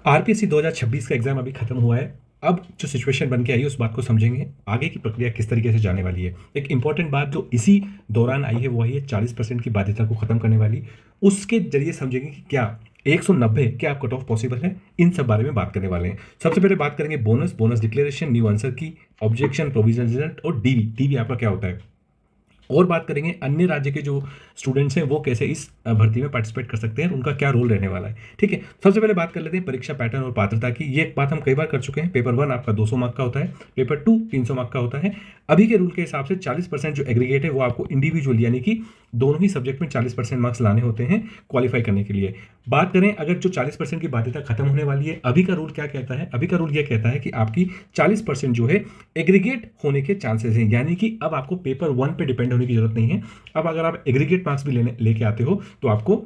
RPSC 2026 का exam अभी खत्म हुआ है। अब जो सिचुएशन बन के आई है उस बात को समझेंगे, आगे की प्रक्रिया किस तरीके से जाने वाली है। एक इंपॉर्टेंट बात जो इसी दौरान आई है वो आई है 40% की बाध्यता को खत्म करने वाली। उसके जरिए समझेंगे कि क्या 190 क्या आप कट ऑफ पॉसिबल है, इन सब बारे में बात करने वाले हैं। सबसे पहले बात करेंगे bonus, bonus declaration, new answer की, ऑब्जेक्शन, प्रोविजन रिजल्ट और डीवी। डीवी आपका क्या होता है, और बात करेंगे अन्य राज्य के जो स्टूडेंट्स हैं वो कैसे इस भर्ती में पार्टिसिपेट कर सकते हैं, उनका क्या रोल रहने वाला है। ठीक है, सबसे पहले बात कर लेते हैं परीक्षा पैटर्न और पात्रता की। ये एक बात हम कई बार कर चुके हैं। पेपर 1 आपका 200 मार्क का होता है, पेपर 2 300 मार्क का होता है। अभी के रूल के हिसाब से 40% जो एग्रीगेट है वो आपको इंडिविजुअल यानी कि दोनों ही सब्जेक्ट में 40% मार्क्स लाने होते हैं क्वालिफाई करने के लिए। बात करें अगर जो 40% की बाध्यता खत्म होने वाली है, अभी का रूल क्या कहता है, अभी का रूल यह कहता है कि आपकी 40% जो है एग्रीगेट होने के चांसेस हैं, यानी कि अब आपको पेपर 1 पे डिपेंड होने की जरूरत नहीं है। अब अगर आप एग्रीगेट मार्क्स भी लेके आते हो तो आपको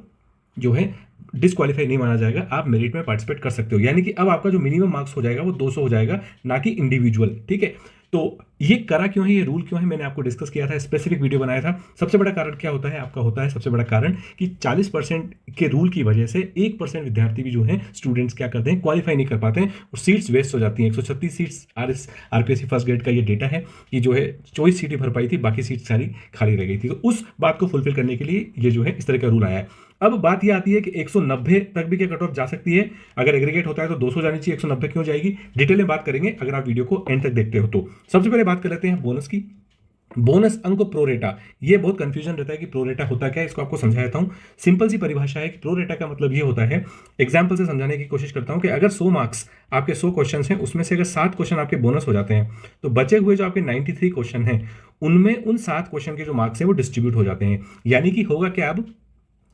जो है डिस्क्वालीफाई नहीं माना जाएगा, आप मेरिट में पार्टिसिपेट कर सकते हो। यानी कि अब आपका जो मिनिमम मार्क्स हो जाएगा वो 200 हो जाएगा, ना कि इंडिविजुअल। ठीक है, तो ये करा क्यों है, ये रूल क्यों है, मैंने आपको डिस्कस किया था, स्पेसिफिक वीडियो बनाया था। सबसे बड़ा कारण क्या होता है आपका, होता है सबसे बड़ा कारण कि 40% के रूल की वजह से 1% विद्यार्थी भी जो है स्टूडेंट्स क्या करते हैं, क्वालिफाई नहीं कर पाते हैं और सीट्स वेस्ट हो जाती हैं। 136 सीट्स आरपीएससी फर्स्ट ग्रेड का ये डेटा है कि जो है 24 सीटें भर पाई थी, बाकी सीट सारी खाली रह गई थी। तो उस बात को फुलफिल करने के लिए ये जो है इस तरह का रूल आया है। अब बात यह आती है कि 190 तक भी क्या कट ऑफ जा सकती है, अगर एग्रीगेट होता है तो 200 जानी चाहिए, 190 क्यों जाएगी, डिटेल में बात करेंगे अगर आप वीडियो को एंड तक देखते हो तो। सबसे पहले बात कर लेते हैं बोनस की। बोनस अंक प्रोरेटा, ये बहुत कंफ्यूजन रहता है कि प्रोरेटा होता क्या है, इसको आपको समझा देता हूं। सिंपल सी परिभाषा है कि प्रोरेटा का मतलब ये होता है, एग्जांपल से समझाने की कोशिश करता हूं कि अगर 100 मार्क्स आपके 100 क्वेश्चन हैं, उसमें से अगर 7 क्वेश्चन आपके बोनस हो जाते हैं तो बचे हुए जो आपके 93 क्वेश्चन हैं उनमें उन 7 क्वेश्चन के जो मार्क्स हैं वो डिस्ट्रीब्यूट हो जाते हैं। यानी कि होगा क्या, अब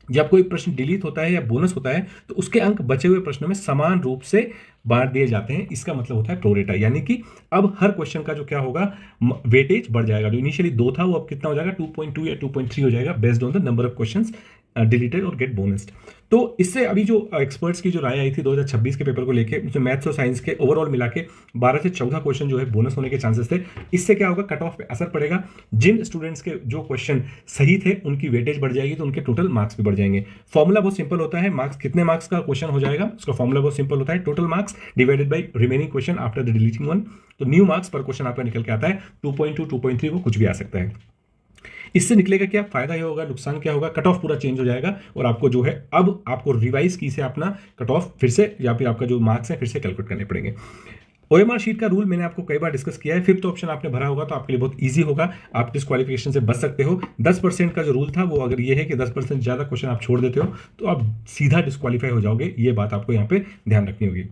जब कोई प्रश्न डिलीट होता है या बोनस होता है तो उसके अंक बचे हुए प्रश्नों में समान रूप से बांट दिए जाते हैं। इसका मतलब होता है प्रोरेटा, यानी कि अब हर क्वेश्चन का जो क्या होगा, वेटेज बढ़ जाएगा। जो इनिशियली 2 था वो अब कितना हो जाएगा, 2.2 या 2.3 हो जाएगा, based on the number of questions deleted और गेट बोनस्ड। तो इससे अभी जो एक्सपर्ट्स की जो राय आई थी 2026 के पेपर को लेके, उसमें मैथ्स और साइंस के ओवरऑल मिला के 12 से 14 क्वेश्चन जो है बोनस होने के चांसेस थे। इससे क्या होगा, कट ऑफ पे असर पड़ेगा। जिन स्टूडेंट्स के जो क्वेश्चन सही थे उनकी वेटेज बढ़ जाएगी तो उनके टोटल मार्क्स भी बढ़ जाएंगे। फॉर्मूला बहुत सिंपल होता है, मार्क्स कितने मार्क्स का क्वेश्चन हो जाएगा उसका फॉर्मूला बहुत सिंपल होता है, total marks divided by remaining question after the deleting one. तो न्यू मार्क्स पर क्वेश्चन आपका निकल के आता है 2.2, 2.3, वो कुछ भी आ सकता है। इससे निकलेगा क्या फायदा, ये होगा, नुकसान क्या होगा, कट ऑफ पूरा चेंज हो जाएगा और आपको जो है अब आपको रिवाइज की से अपना कट ऑफ फिर से या फिर आपका जो मार्क्स है फिर से कैलकुलेट करने पड़ेंगे। ओएमआर शीट का रूल मैंने आपको कई बार डिस्कस किया है। फिफ्थ ऑप्शन आपने भरा होगा तो आपके लिए बहुत इजी होगा, आप डिस्क्वालिफिकेशन से बच सकते हो। 10% का जो रूल था वो अगर ये है कि 10% ज्यादा क्वेश्चन आप छोड़ देते हो तो आप सीधा डिस्क्वालीफाई हो जाओगे, ये बात आपको यहाँ पे ध्यान रखनी होगी।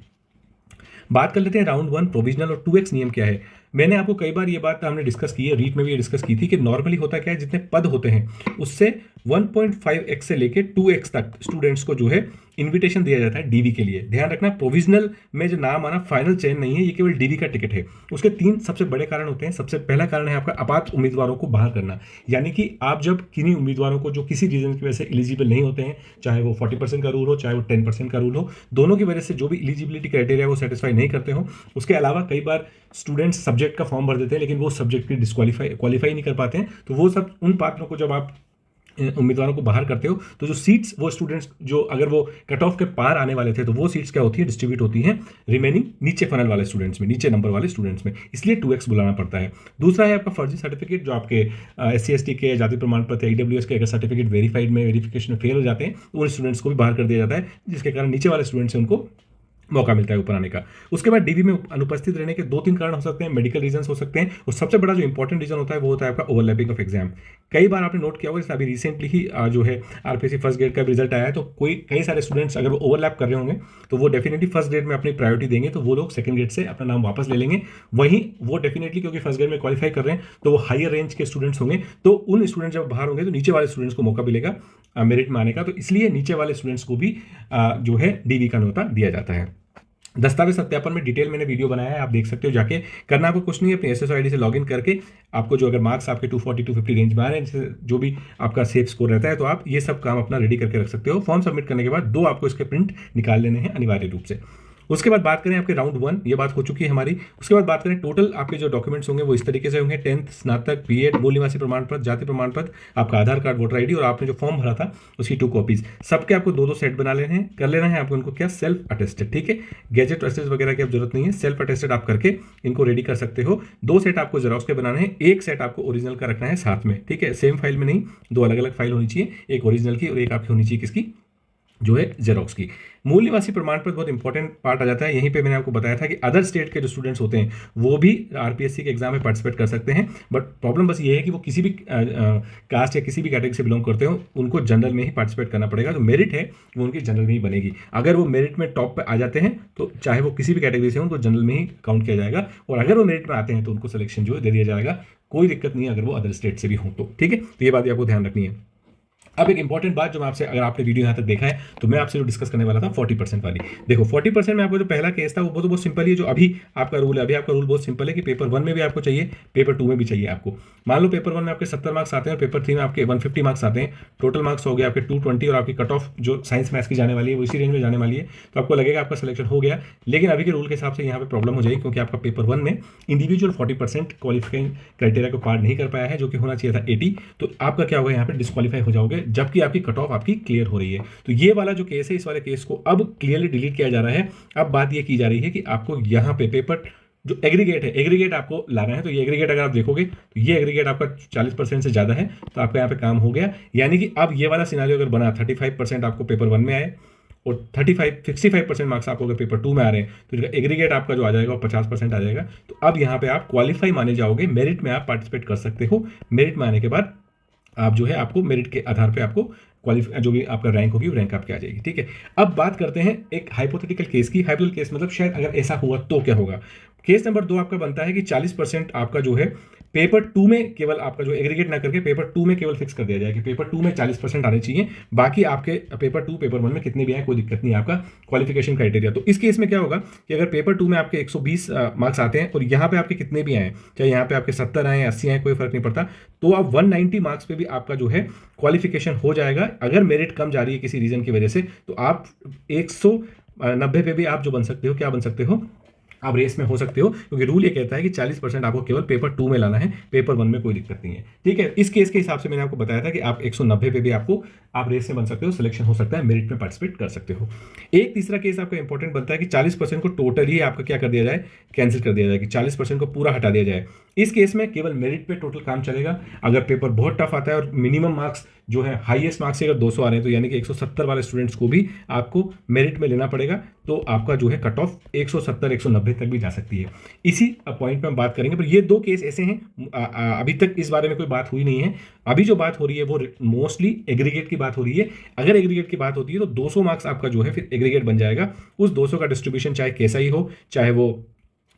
बात कर लेते हैं राउंड 1 प्रोविजनल और 2x नियम क्या है। मैंने आपको कई बार ये बात हमने डिस्कस की है, रीट में भी ये डिस्कस की थी कि नॉर्मली होता क्या है, जितने पद होते हैं उससे 1.5x से लेके 2x तक स्टूडेंट्स को जो है इनविटेशन दिया जाता है डीवी के लिए। ध्यान रखना, प्रोविजनल में जो नाम आना फाइनल चयन नहीं है, ये केवल डीवी का टिकट है। उसके 3 सबसे बड़े कारण होते हैं। सबसे पहला कारण है आपका अपात्र उम्मीदवारों को बाहर करना, यानी कि आप जब किन्हीं उम्मीदवारों को जो किसी रीजन की वजह से एलिजिबल नहीं होते हैं, चाहे वो 40% का रूल हो चाहे वो 10% का रूल हो, दोनों की वजह से जो भी एलिजिबिलिटी क्राइटेरिया वो सेटिस्फाई नहीं करते हो, उसके अलावा कई बार स्टूडेंट्स सब्जेक्ट का फॉर्म भर देते हैं लेकिन वो सब्जेक्ट की क्वालिफाई नहीं कर पाते हैं, तो वो सब उन पात्रों को जब आप उम्मीदवारों को बाहर करते हो तो जो सीट्स वो स्टूडेंट्स जो अगर वो कट ऑफ के पार आने वाले थे तो वो सीट्स क्या होती है, डिस्ट्रीब्यूट होती हैं रिमेनिंग नीचे फनल वाले स्टूडेंट्स में, नीचे नंबर वाले स्टूडेंट्स में, इसलिए 2x बुलाना पड़ता है। दूसरा है आपका फर्जी सर्टिफिकेट, जो आपके SC ST के जाति प्रमाण पत्र EWS के अगर सर्टिफिकेट वेरिफिकेशन में फेल हो जाते हैं तो उन स्टूडेंट्स को भी बाहर कर दिया जाता है, जिसके कारण नीचे वाले स्टूडेंट्स हैं उनको मौका मिलता है ऊपर आने का। उसके बाद डीवी में अनुपस्थित रहने के 2-3 कारण हो सकते हैं, मेडिकल रीजंस हो सकते हैं और सबसे बड़ा जो इंपॉर्टेंट रीजन होता है वो होता है आपका ओवरलैपिंग ऑफ एग्जाम। कई बार आपने नोट किया होगा, जैसे अभी रिसेंटली ही जो है आरपीएससी फर्स्ट ग्रेड का रिजल्ट आया है, तो कई सारे स्टूडेंट्स अगर वो ओवरलैप कर रहे होंगे तो वो डेफिनेटली फर्स्ट ग्रेड में अपनी प्रायोरिटी देंगे, तो वो लोग सेकंड ग्रेड से अपना नाम वापस ले लेंगे। वहीं वो डेफिनेटली क्योंकि फर्स्ट ग्रेड में क्वालिफाई कर रहे हैं तो वो हायर रेंज के स्टूडेंट्स होंगे, तो उन स्टूडेंट्स जब बाहर होंगे तो नीचे वाले स्टूडेंट्स को मौका मिलेगा मेरिट में आने का, तो इसलिए नीचे वाले स्टूडेंट्स को भी जो है डीवी का न्योता दिया जाता है। दस्तावेज सत्यापन में डिटेल मैंने वीडियो बनाया है, आप देख सकते हो जाके। करना आपको कुछ नहीं है, अपने SSO ID से लॉगिन करके आपको जो अगर मार्क्स आपके 240 250 रेंज में आ रहे हैं, जो भी आपका सेफ स्कोर रहता है, तो आप ये सब काम अपना रेडी करके रख सकते हो। फॉर्म सबमिट करने के बाद 2 आपको इसके प्रिंट निकाल लेने हैं अनिवार्य रूप से। उसके बाद बात करें आपके राउंड 1, ये बात हो चुकी है हमारी। उसके बाद बात करें टोटल आपके जो डॉक्यूमेंट्स होंगे वो इस तरीके से होंगे: 10th, स्नातक, बीएड, मूल निवासी प्रमाण पत्र, जाति प्रमाण पत्र, आपका आधार कार्ड, वोटर आईडी और आपने जो फॉर्म भरा था उसकी 2 कॉपीज। सबके आपको 2-2 सेट बना लेने हैं, कर लेना है आपको उनको क्या, सेल्फ अटेस्टेड। ठीक है, गैजेट अटेस्टेड वगैरह की अब जरूरत नहीं है, सेल्फ अटेस्टेड आप करके इनको रेडी कर सकते हो। 2 सेट आपको जेरॉक्स के बनाने हैं, 1 सेट आपको ओरिजिनल का रखना है साथ में। ठीक है, सेम फाइल में नहीं, 2 अलग अलग फाइल होनी चाहिए, एक ओरिजिनल की और एक आपकी होनी चाहिए किसकी, जो है जेरोक्स की। मूल निवासी प्रमाण पत्र बहुत इंपॉर्टेंट पार्ट आ जाता है। यहीं पे मैंने आपको बताया था कि अदर स्टेट के जो स्टूडेंट्स होते हैं वो भी आरपीएससी के एग्जाम में पार्टिसिपेट कर सकते हैं, बट प्रॉब्लम बस ये है कि वो किसी भी कास्ट या किसी भी कैटेगरी से बिलोंग करते हो, उनको जनरल में ही पार्टिसिपेट करना पड़ेगा। जो मेरिट है वो उनकी जनरल में ही बनेगी। अगर वो मेरिट में टॉप पर आ जाते हैं तो चाहे वो किसी भी कैटेगरी से हो, उनको जनरल में ही काउंट किया जाएगा, और अगर वो मेरिट में आते हैं तो उनको सिलेक्शन जो है दे दिया जाएगा। कोई दिक्कत नहीं है अगर वो अदर स्टेट से भी हो तो। ठीक है, तो ये बात भी आपको ध्यान रखनी है। अब एक इंपॉर्टेंट बात जो मैं आपसे, अगर आपने वीडियो यहाँ तक देखा है तो मैं आपसे जो डिस्कस करने वाला था 40% वाली। देखो 40% में आपको जो पहला केस था वो तो बहुत सिंपल ही है, जो अभी आपका रूल है। अभी आपका रूल बहुत सिंपल है कि पेपर 1 में भी आपको चाहिए, पेपर 2 में भी चाहिए आपको। मान लो पेपर 1 में आपके 70 मार्क्स आते हैं और पेपर 3 में आपके 150 मार्क्स आते हैं, टोटल मार्क्स हो गया आपके 220, और आपकी कट ऑफ जो साइंस मैथ्स की जाने वाली है वो इसी रेंज में जाने वाली है, तो आपको लगेगा आपका सिलेक्शन हो गया। लेकिन अभी के रूल के हिसाब से यहाँ पे प्रॉब्लम हो जाएगी, क्योंकि आपका पेपर 1 में इंडिविजुअल 40% क्वालिफाइंग क्राइटेरिया को पार नहीं कर पाया है, जो कि होना चाहिए था 80, तो आपका क्या होगा, यहाँ पे डिस्क्वालीफाई हो जाओगे, जबकि आपकी कट ऑफ आपकी क्लियर हो रही है। तो ये वाला जो केस है, इस वाले केस को अब क्लियरली डिलीट किया जा रहा है। अब बात ये की जा रही है कि आपको यहाँ पे पेपर जो एग्रीगेट है, एग्रीगेट आपको लाना है। तो ये एग्रीगेट अगर आप देखोगे तो ये एग्रीगेट आपका 40% से ज़्यादा है, तो आपका यहाँ पे काम हो गया। यानी कि अब ये वाला सिनारियो अगर बना, 35% आपको पेपर 1 में आए और 65% मार्क्स आपको अगर पेपर 2 में आ रहे हैं, तो एग्रीगेट आपका जो आ जाएगा वो 50% आ जाएगा। तो अब यहाँ पे आप क्वालिफाई माने जाओगे, मेरिट में आप पार्टिसिपेट कर सकते हो। मेरिट में आने के बाद आप जो है आपको मेरिट के आधार पे आपको क्वालिफाई, जो भी आपका रैंक होगी वो रैंक आपके आ जाएगी। ठीक है, अब बात करते हैं एक हाइपोथेटिकल केस की। हाइपोथेटिकल केस मतलब शायद अगर ऐसा हुआ तो क्या होगा। केस नंबर 2 आपका बनता है कि 40% आपका जो है पेपर 2 में केवल आपका जो एग्रीगेट ना करके पेपर 2 में केवल फिक्स कर दिया जाए कि पेपर 2 में 40% आने चाहिए, बाकी आपके पेपर 2 पेपर 1 में कितने भी आए कोई दिक्कत नहीं है, आपका क्वालिफिकेशन क्राइटेरिया। तो इस केस में क्या होगा कि अगर पेपर 2 में आपके 120 मार्क्स आते हैं और यहाँ पे आपके कितने भी आए, चाहे यहाँ पे आपके 70 आए 80 आए, कोई फर्क नहीं पड़ता, तो आप 190 मार्क्स पे भी आपका जो है क्वालिफिकेशन हो जाएगा। अगर मेरिट कम जा रही है किसी रीजन की वजह से, तो आप 190 पे भी आप जो बन सकते हो, क्या बन सकते हो, आप रेस में हो सकते हो, क्योंकि रूल ये कहता है कि 40% आपको केवल पेपर 2 में लाना है, पेपर 1 में कोई दिक्कत नहीं है। ठीक है, इस केस के हिसाब से मैंने आपको बताया था कि आप 190 पे भी आपको आप रेस में बन सकते हो, सिलेक्शन हो सकता है, मेरिट में पार्टिसिपेट कर सकते हो। एक तीसरा केस आपका इंपॉर्टेंट बनता है कि 40% को टोटली आपका क्या कर दिया जाए, कैंसिल कर दिया जाए, कि 40% को पूरा हटा दिया जाए। इस केस में केवल मेरिट पे टोटल काम चलेगा। अगर पेपर बहुत टफ आता है और मिनिमम मार्क्स जो है हाईएस्ट मार्क्स से अगर 200 आ रहे हैं, तो यानी कि 170 वाले स्टूडेंट्स को भी आपको मेरिट में लेना पड़ेगा, तो आपका जो है कट ऑफ 170 190 तक भी जा सकती है। इसी पॉइंट पे हम बात करेंगे, पर ये 2 केस ऐसे हैं, अभी तक इस बारे में कोई बात हुई नहीं है। अभी जो बात हो रही है वो मोस्टली एग्रीगेट की बात हो रही है। अगर एग्रीगेट की बात होती है तो 200 मार्क्स आपका जो है फिर एग्रीगेट बन जाएगा। उस 200 का डिस्ट्रीब्यूशन चाहे कैसा ही हो, चाहे वो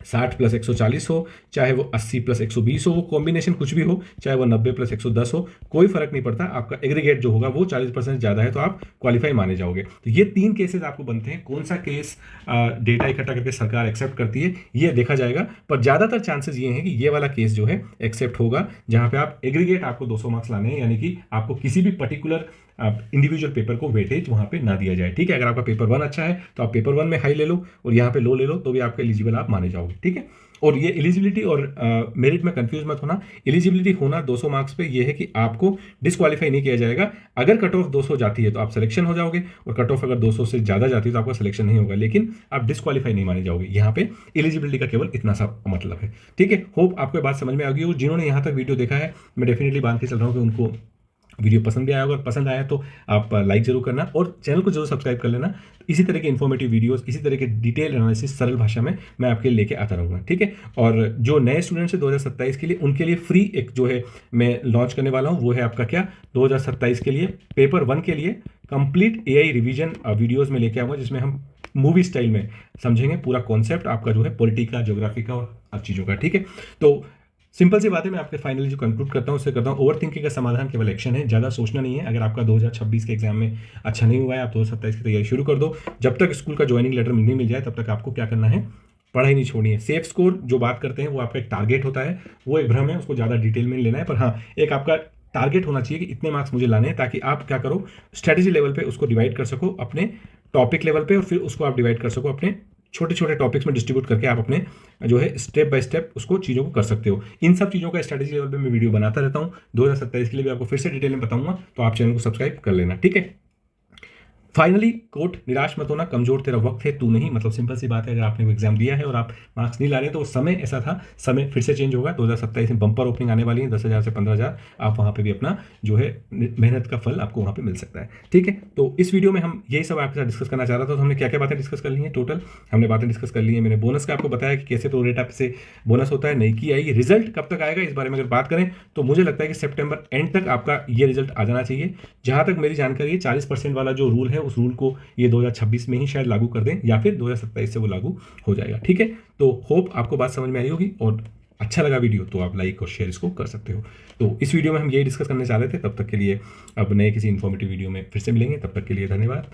60 + 140 हो, चाहे वो 80 + 120 हो, वो कॉम्बिनेशन कुछ भी हो, चाहे वो 90 + 110 हो, कोई फर्क नहीं पड़ता। आपका एग्रीगेट जो होगा वो 40% ज़्यादा है तो आप क्वालिफाई माने जाओगे। तो ये 3 केसेस आपको बनते हैं। कौन सा केस डेटा इकट्ठा करके सरकार एक्सेप्ट करती है ये देखा जाएगा, पर ज़्यादातर चांसेस ये हैं कि ये वाला केस जो है एक्सेप्ट होगा, जहाँ पे आप एग्रीगेट आपको 200 मार्क्स लाने हैं, यानी कि आपको किसी भी पर्टिकुलर इंडिविजुअल पेपर को वेटेज वहाँ पे ना दिया जाए। ठीक है, अगर आपका पेपर 1 अच्छा है तो आप पेपर 1 में हाई ले लो और यहाँ पे लो ले लो, तो भी आपका एलिजिबल आप माने जाओगे। ठीक है, और ये एलिजिबिलिटी और मेरिट में कंफ्यूज मत होना। एलिजिबिलिटी होना 200 मार्क्स पे ये है कि आपको डिस्क्वालीफाई नहीं किया जाएगा। अगर कट ऑफ 200 जाती है तो आप सिलेक्शन हो जाओगे, और कट ऑफ अगर 200 से ज़्यादा जाती है तो आपका सिलेक्शन नहीं होगा, लेकिन आप डिस्क्वालीफाई नहीं माने जाओगे। यहाँ पे एलिजिबिलिटी का केवल इतना सा मतलब है। ठीक है, होप आपको ये बात समझ में आ गई हो। जिन्होंने यहाँ तक वीडियो देखा है, मैं डेफिनेटली बांध के चल रहा हूँ कि उनको वीडियो पसंद भी आया होगा। पसंद आया तो आप लाइक जरूर करना और चैनल को जरूर सब्सक्राइब कर लेना। इसी तरह के इन्फॉर्मेटिव वीडियोस, इसी तरह के डिटेल एनालिसिस सरल भाषा में मैं आपके लेके आता रहूँगा। ठीक है, और जो नए स्टूडेंट्स हैं 2027 के लिए, उनके लिए फ्री एक जो है मैं लॉन्च करने वाला हूँ, वो है आपका क्या, 2027 के लिए पेपर 1 के लिए कंप्लीट AI रिवीजन वीडियोज़ में लेके आऊँगा, जिसमें हम मूवी स्टाइल में समझेंगे पूरा कॉन्सेप्ट आपका जो है पॉलिटी का, ज्योग्राफी का और हर चीज़ों का। ठीक है, तो सिंपल सी बात है। मैं आपके फाइनली जो कंक्लूड करता हूँ उससे करता हूँ, ओवर थिंकिंग का समाधान केवल एक्शन है, ज़्यादा सोचना नहीं है। अगर आपका 2026 के एग्जाम में अच्छा नहीं हुआ है, आप 2027 की तैयारी शुरू कर दो। जब तक स्कूल का ज्वाइनिंग लेटर नहीं मिल जाए तब तक आपको क्या करना है, पढ़ाई नहीं छोड़नी है। सेफ स्कोर जो बात करते हैं वो आपका एक टारगेट होता है, वो एक भ्रम है, उसको ज़्यादा डिटेल में लेना है। पर हाँ, एक आपका टारगेट होना चाहिए कि इतने मार्क्स मुझे लाने हैं, ताकि आप क्या करो, स्ट्रेटेजी लेवल पे उसको डिवाइड कर सको अपने टॉपिक लेवल पे, और फिर उसको आप डिवाइड कर सको अपने छोटे छोटे टॉपिक्स में डिस्ट्रीब्यूट करके आप अपने जो है स्टेप बाय स्टेप उसको चीज़ों को कर सकते हो। इन सब चीज़ों का स्ट्रैटेजी लेवल पे मैं वीडियो बनाता रहता हूँ। 2027 के लिए भी आपको फिर से डिटेल में बताऊंगा, तो आप चैनल को सब्सक्राइब कर लेना, ठीक है। फाइनली कोट, निराश मत होना, कमजोर तेरा वक्त है, तू नहीं। मतलब सिंपल सी बात है, अगर आपने वो एग्जाम दिया है और आप मार्क्स नहीं ला रहे तो समय ऐसा था, समय फिर से चेंज होगा। 2027 में बंपर ओपनिंग आने वाली है, 10,000 से 15,000। आप वहाँ पे भी अपना जो है मेहनत का फल आपको वहाँ पे मिल सकता है, ठीक है। तो इस वीडियो में हम यही सब आपके साथ डिस्कस करना चाह रहा था। तो हमने क्या क्या बातें डिस्कस कर ली हैं, टोटल हमने बातें डिस्कस कर ली है। मैंने बोनस का आपको बताया कि कैसे तो रेट आप से बोनस होता है, नहीं की आएगी। रिजल्ट कब तक आएगा इस बारे में अगर बात करें तो मुझे लगता है कि सितंबर एंड तक आपका ये रिजल्ट आ जाना चाहिए। जहाँ तक मेरी जानकारी है 40% वाला जो रूल है उस रूल को ये 2026 में ही शायद लागू कर दें, या फिर 2027 से वो लागू हो जाएगा, ठीक है। तो होप आपको बात समझ में आई होगी, और अच्छा लगा वीडियो तो आप लाइक और शेयर इसको कर सकते हो। तो इस वीडियो में हम यही डिस्कस करने चाह रहे थे। तब तक के लिए अब नए किसी इन्फॉर्मेटिव वीडियो में फिर से मिलेंगे, तब तक के लिए धन्यवाद।